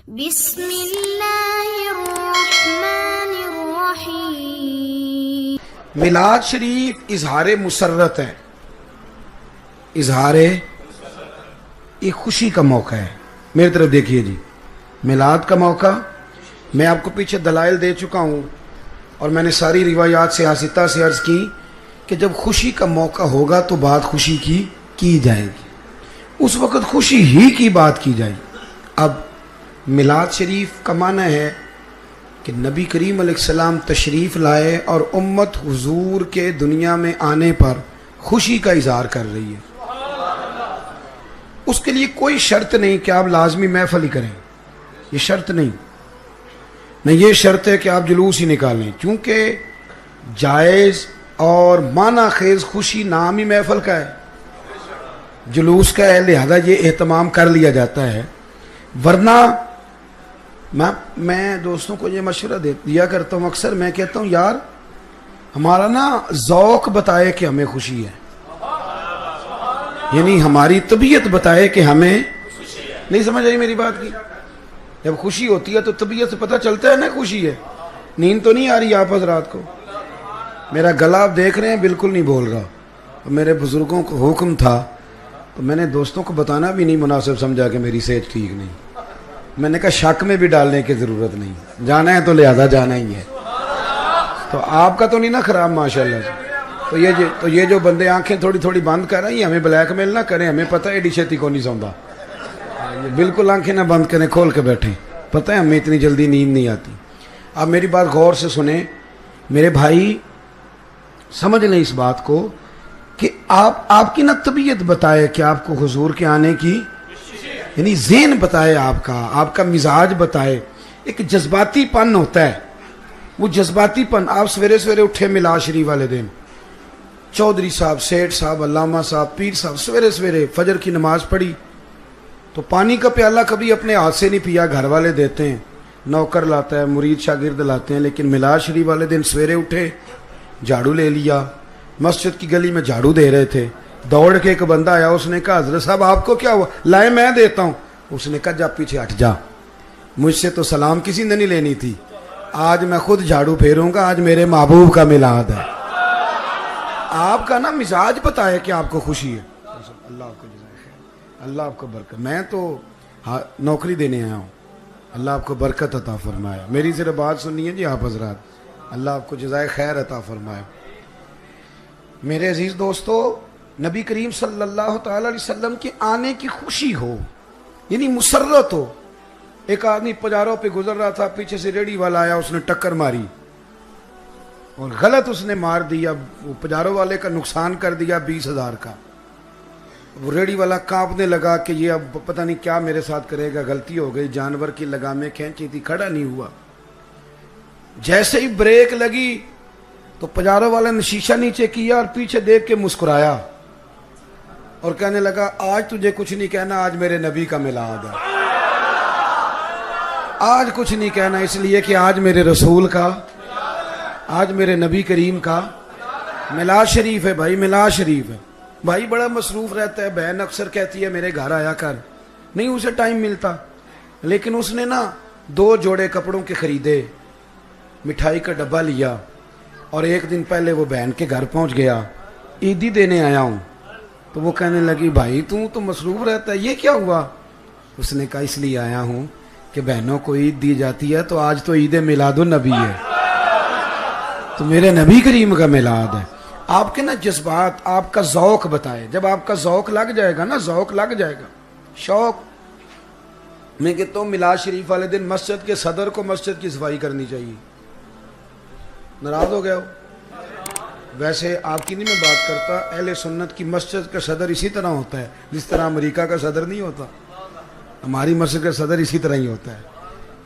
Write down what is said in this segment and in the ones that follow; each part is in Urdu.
بسم اللہ الرحمن الرحیم۔ میلاد شریف اظہار مسرت ہے، اظہار یہ خوشی کا موقع ہے۔ میری طرف دیکھیے جی، میلاد کا موقع میں آپ کو پیچھے دلائل دے چکا ہوں، اور میں نے ساری روایات سیاستہ سے عرض کی کہ جب خوشی کا موقع ہوگا تو بات خوشی کی جائے گی، اس وقت خوشی ہی کی بات کی جائے گی۔ اب میلاد شریف کا معنی ہے کہ نبی کریم علیہ السلام تشریف لائے اور امت حضور کے دنیا میں آنے پر خوشی کا اظہار کر رہی ہے۔ اس کے لیے کوئی شرط نہیں کہ آپ لازمی محفل ہی کریں، یہ شرط نہیں، نہ یہ شرط ہے کہ آپ جلوس ہی نکالیں، چونکہ جائز اور معنی خیز خوشی نام ہی محفل کا ہے، جلوس کا ہے، لہذا یہ اہتمام کر لیا جاتا ہے۔ ورنہ میں دوستوں کو یہ مشورہ دیا کرتا ہوں، اکثر میں کہتا ہوں یار ہمارا نا ذوق بتائے کہ ہمیں خوشی ہے، یعنی ہماری طبیعت بتائے کہ ہمیں نہیں سمجھ آئی میری بات کی۔ جب خوشی ہوتی ہے تو طبیعت سے پتہ چلتا ہے نا خوشی ہے۔ نیند تو نہیں آ رہی آپ حضرات کو؟ میرا گلا آپ دیکھ رہے ہیں بالکل نہیں بول رہا، میرے بزرگوں کو حکم تھا تو میں نے دوستوں کو بتانا بھی نہیں مناسب سمجھا کہ میری صحت ٹھیک نہیں، میں نے کہا شک میں بھی ڈالنے کی ضرورت نہیں، جانا ہے تو لہذا جانا ہی ہے۔ تو آپ کا تو نہیں نا خراب ماشاءاللہ سے؟ تو یہ جو بندے آنکھیں تھوڑی تھوڑی بند کر رہے ہیں، ہمیں بلیک میل نہ کریں، ہمیں پتہ ہے ایڈی چھتی کو نہیں سوندا، بالکل آنکھیں نہ بند کریں، کھول کے بیٹھیں، پتہ ہے ہمیں اتنی جلدی نیند نہیں آتی۔ آپ میری بات غور سے سنیں میرے بھائی، سمجھ لیں اس بات کو کہ آپ کی نا طبیعت بتائے کہ آپ کو حضور کے آنے کی، یعنی ذہن بتائے، آپ کا مزاج بتائے۔ ایک جذباتی پن ہوتا ہے، وہ جذباتی پن، آپ سویرے سویرے اٹھے میلاد شریف والے دن، چودھری صاحب، سیٹھ صاحب، علامہ صاحب، پیر صاحب سویرے سویرے فجر کی نماز پڑھی تو پانی کا پیالہ کبھی اپنے ہاتھ سے نہیں پیا، گھر والے دیتے ہیں، نوکر لاتا ہے، مرید شاگرد لاتے ہیں، لیکن میلاد شریف والے دن سویرے اٹھے، جھاڑو لے لیا، مسجد کی گلی میں جھاڑو دے رہے تھے، دوڑ کے ایک بندہ آیا، اس نے کہا حضرت صاحب آپ کو کیا ہوا؟ لائے میں دیتا ہوں۔ اس نے کہا جا پیچھے ہٹ جا، مجھ سے تو سلام کسی نے نہیں لینی تھی، آج میں خود جھاڑو پھیروں گا، آج میرے محبوب کا میلاد ہے۔ آپ کا نا مزاج بتائے کہ آپ کو خوشی ہے۔ اللہ آپ کو جزائے خیر، اللہ آپ کو برکت، میں تو نوکری دینے آیا ہوں، اللہ آپ کو برکت عطا فرمائے۔ میری صرف بات سننی ہے جی آپ حضرات، اللہ آپ کو جزائے خیر عطا فرمائے۔ میرے عزیز دوستو، نبی کریم صلی اللہ تعالی علیہ وسلم کے آنے کی خوشی ہو، یعنی مسرت ہو۔ ایک آدمی پجاروں پہ گزر رہا تھا، پیچھے سے ریڑھی والا آیا، اس نے ٹکر ماری اور غلط اس نے مار دیا، وہ پجاروں والے کا نقصان کر دیا 20,000 کا۔ وہ ریڑھی والا کانپنے لگا کہ یہ اب پتہ نہیں کیا میرے ساتھ کرے گا، غلطی ہو گئی، جانور کی لگامیں کھینچی تھی، کھڑا نہیں ہوا۔ جیسے ہی بریک لگی تو پجاروں والے نے شیشہ نیچے کیا اور پیچھے دیکھ کے مسکرایا اور کہنے لگا آج تجھے کچھ نہیں کہنا، آج میرے نبی کا میلاد ہے، آج کچھ نہیں کہنا، اس لیے کہ آج میرے رسول کا، آج میرے نبی کریم کا میلاد شریف ہے۔ بھائی میلاد شریف ہے، بھائی بڑا مصروف رہتا ہے، بہن اکثر کہتی ہے میرے گھر آیا کر، نہیں اسے ٹائم ملتا، لیکن اس نے نا 2 جوڑے کپڑوں کے خریدے، مٹھائی کا ڈبہ لیا، اور ایک دن پہلے وہ بہن کے گھر پہنچ گیا، عیدی دینے آیا ہوں، تو وہ کہنے لگی بھائی تو مصروف رہتا ہے، یہ کیا ہوا؟ اس نے کہا اس لیے آیا ہوں کہ بہنوں کو عید دی جاتی ہے، تو آج تو عید میلاد النبی ہے، تو میرے نبی کریم کا میلاد ہے۔ آپ کے نا جذبات، آپ کا ذوق بتائے، جب آپ کا ذوق لگ جائے گا نا، ذوق لگ جائے گا، شوق۔ میں کہتا ہوں میلاد شریف والے دن مسجد کے صدر کو مسجد کی صفائی کرنی چاہیے۔ ناراض ہو گیا ہو؟ ویسے آپ کی نہیں میں بات کرتا، اہل سنت کی مسجد کا صدر اسی طرح ہوتا ہے جس طرح امریکہ کا صدر نہیں ہوتا، ہماری مسجد کا صدر اسی طرح ہی ہوتا ہے،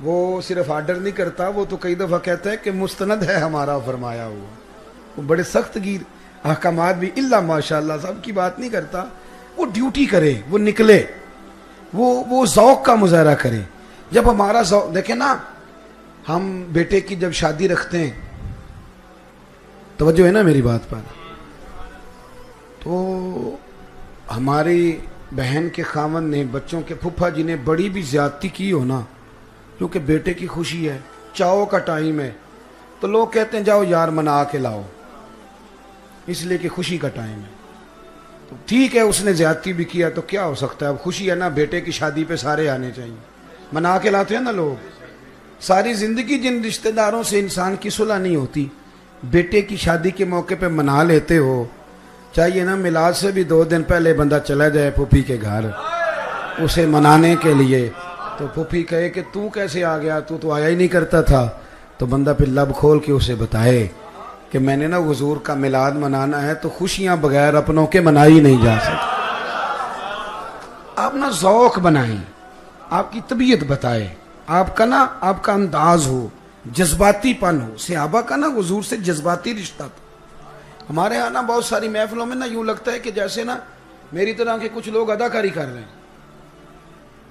وہ صرف آرڈر نہیں کرتا، وہ تو کئی دفعہ کہتا ہے کہ مستند ہے ہمارا فرمایا ہوا، وہ بڑے سخت گیر احکامات بھی اللہ ماشاءاللہ سب کی بات نہیں کرتا، وہ ڈیوٹی کرے، وہ نکلے، وہ ذوق کا مظاہرہ کرے۔ جب ہمارا ذوق دیکھیں نا، ہم بیٹے کی جب شادی رکھتے ہیں، توجہ ہے نا میری بات پر، تو ہماری بہن کے خاوند نے، بچوں کے پھپھا جی نے بڑی بھی زیادتی کی ہو نا، کیونکہ بیٹے کی خوشی ہے, چاؤ کا ٹائم ہے, تو لوگ کہتے ہیں جاؤ یار منا کے لاؤ, اس لیے کہ خوشی کا ٹائم ہے. تو ٹھیک ہے, اس نے زیادتی بھی کیا تو کیا ہو سکتا ہے, اب خوشی ہے نا, بیٹے کی شادی پہ سارے آنے چاہیے, منا کے لاتے ہیں نا لوگ. ساری زندگی جن رشتہ داروں سے انسان کی صلح نہیں ہوتی, بیٹے کی شادی کے موقع پہ منا لیتے ہو. چاہیے نا میلاد سے بھی 2 دن پہلے بندہ چلا جائے پھوپھی کے گھر اسے منانے کے لیے, تو پھوپھی کہے کہ تو کیسے آ گیا, تو آیا ہی نہیں کرتا تھا, تو بندہ پھر لب کھول کے اسے بتائے کہ میں نے نا حضور کا میلاد منانا ہے, تو خوشیاں بغیر اپنوں کے منائی نہیں جا سکتی. آپ نا ذوق بنائیں, آپ کی طبیعت بتائے, آپ کا انداز ہو, جذباتی پن ہو. صحابہ کا نا حضور سے جذباتی رشتہ تھا. ہمارے ہاں نا بہت ساری محفلوں میں نا یوں لگتا ہے کہ جیسے نا میری طرح کے کچھ لوگ اداکاری کر رہے ہیں.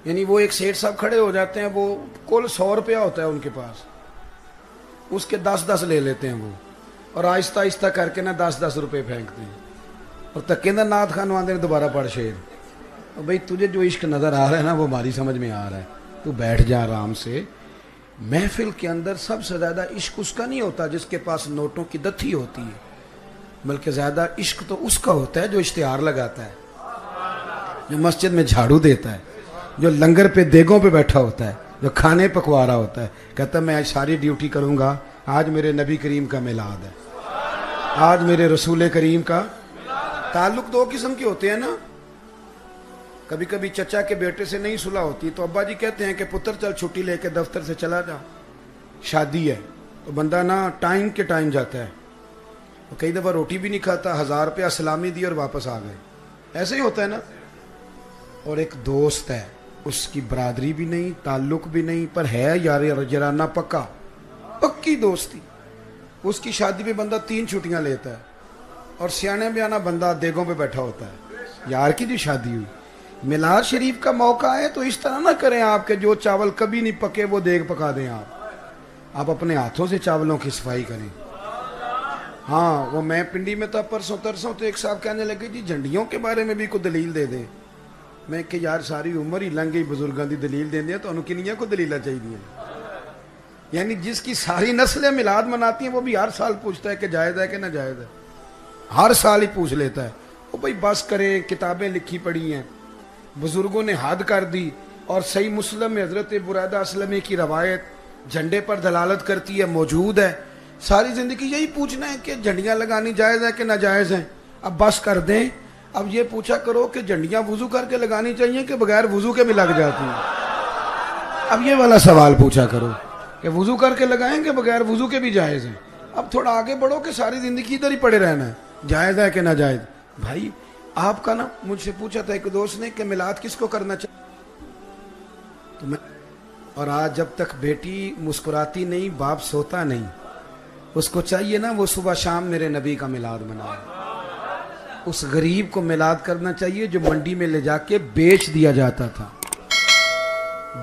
یعنی وہ ایک سیٹھ صاحب کھڑے ہو جاتے ہیں, وہ کل 100 روپیہ ہوتا ہے ان کے پاس, اس کے 10 لے لیتے ہیں وہ, اور آہستہ آہستہ کر کے نا 10 روپے پھینکتے ہیں, اور تکیندر ناتھ خان آتے ہیں دوبارہ پڑھ شعر. بھائی تجھے جو عشق نظر آ رہا ہے نا وہ ہماری سمجھ میں آ رہا ہے, تو بیٹھ جا آرام سے. محفل کے اندر سب سے زیادہ عشق اس کا نہیں ہوتا جس کے پاس نوٹوں کی دتھی ہوتی ہے, بلکہ زیادہ عشق تو اس کا ہوتا ہے جو اشتہار لگاتا ہے, جو مسجد میں جھاڑو دیتا ہے, جو لنگر پہ دیگوں پہ بیٹھا ہوتا ہے, جو کھانے پکوا رہا ہوتا ہے, کہتا ہے میں آج ساری ڈیوٹی کروں گا, آج میرے نبی کریم کا میلاد ہے, آج میرے رسول کریم کا. تعلق 2 قسم کے ہوتے ہیں نا. کبھی کبھی چچا کے بیٹے سے نہیں صلح ہوتی تو ابا جی کہتے ہیں کہ پتر چل چھٹی لے کے دفتر سے چلا جا, شادی ہے, تو بندہ نا ٹائم کے ٹائم جاتا ہے, تو کئی دفعہ روٹی بھی نہیں کھاتا, 1000 روپیہ سلامی دی اور واپس آ گئے, ایسے ہی ہوتا ہے نا. اور ایک دوست ہے, اس کی برادری بھی نہیں, تعلق بھی نہیں, پر ہے یار جرانہ پکی دوستی. اس کی شادی پہ بندہ 3 چھٹیاں لیتا ہے, اور سیانے میں آنا بندہ دیگوں پہ بیٹھا ہوتا ہے. یار کی جو شادی ہوئی, میلاد شریف کا موقع ہے تو اس طرح نہ کریں آپ کے جو چاول کبھی نہیں پکے وہ دیگ پکا دیں. آپ اپنے ہاتھوں سے چاولوں کی صفائی کریں. ہاں, وہ میں پنڈی میں تھا پرسوں ترسوں, تو ایک صاحب کہنے لگے جی جھنڈیوں کے بارے میں بھی کوئی دلیل دے دے. میں کہ یار ساری عمر ہی لنگ گئی بزرگاں دی دلیل دین دیا, تو انہوں کنیاں کو دلیلہ چاہیے. یعنی جس کی ساری نسلیں میلاد مناتی ہیں وہ بھی ہر سال پوچھتا ہے کہ جائز ہے کہ نہ جائز ہے, ہر سال ہی پوچھ لیتا ہے. وہ بھائی بس کریں, کتابیں لکھی پڑھی ہیں, بزرگوں نے حد کر دی, اور صحیح مسلم میں حضرت برادہ اسلمی کی روایت جھنڈے پر دلالت کرتی ہے, موجود ہے. ساری زندگی یہی پوچھنا ہے کہ جھنڈیاں لگانی جائز ہے کہ ناجائز ہیں. اب بس کر دیں, اب یہ پوچھا کرو کہ جھنڈیاں وضو کر کے لگانی چاہیے کہ بغیر وضو کے بھی لگ جاتی ہیں. اب یہ والا سوال پوچھا کرو کہ وضو کر کے لگائیں کہ بغیر وضو کے بھی جائز ہیں. اب تھوڑا آگے بڑھو کہ ساری زندگی ادھر ہی پڑے رہنا ہے, جائز ہے کہ ناجائز. بھائی آپ کا نا مجھ سے پوچھا تھا ایک دوست نے کہ میلاد کس کو کرنا چاہیے, تو میں, اور آج جب تک بیٹی مسکراتی نہیں باپ سوتا نہیں, اس کو چاہیے نا وہ صبح شام میرے نبی کا میلاد منائے. اس غریب کو میلاد کرنا چاہیے جو منڈی میں لے جا کے بیچ دیا جاتا تھا,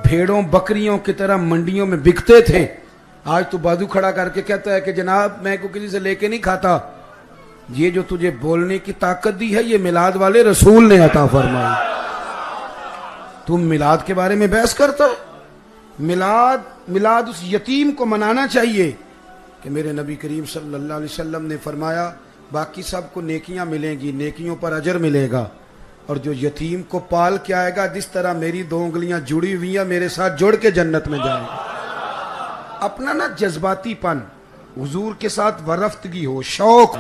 بھیڑوں بکریوں کی طرح منڈیوں میں بکتے تھے. آج تو بازو کھڑا کر کے کہتا ہے کہ جناب میں کو کسی سے لے کے نہیں کھاتا. یہ جو تجھے بولنے کی طاقت دی ہے یہ میلاد والے رسول نے عطا فرمائی. تم میلاد کے بارے میں بحث کرتا ہے. میلاد اس یتیم کو منانا چاہیے کہ میرے نبی کریم صلی اللہ علیہ وسلم نے فرمایا باقی سب کو نیکیاں ملیں گی, نیکیوں پر اجر ملے گا, اور جو یتیم کو پال کے آئے گا جس طرح میری 2 انگلیاں جڑی ہوئی ہیں میرے ساتھ جڑ کے جنت میں جائے گا. اپنا نا جذباتی پن, حضور کے ساتھ ورفتگی ہو, شوق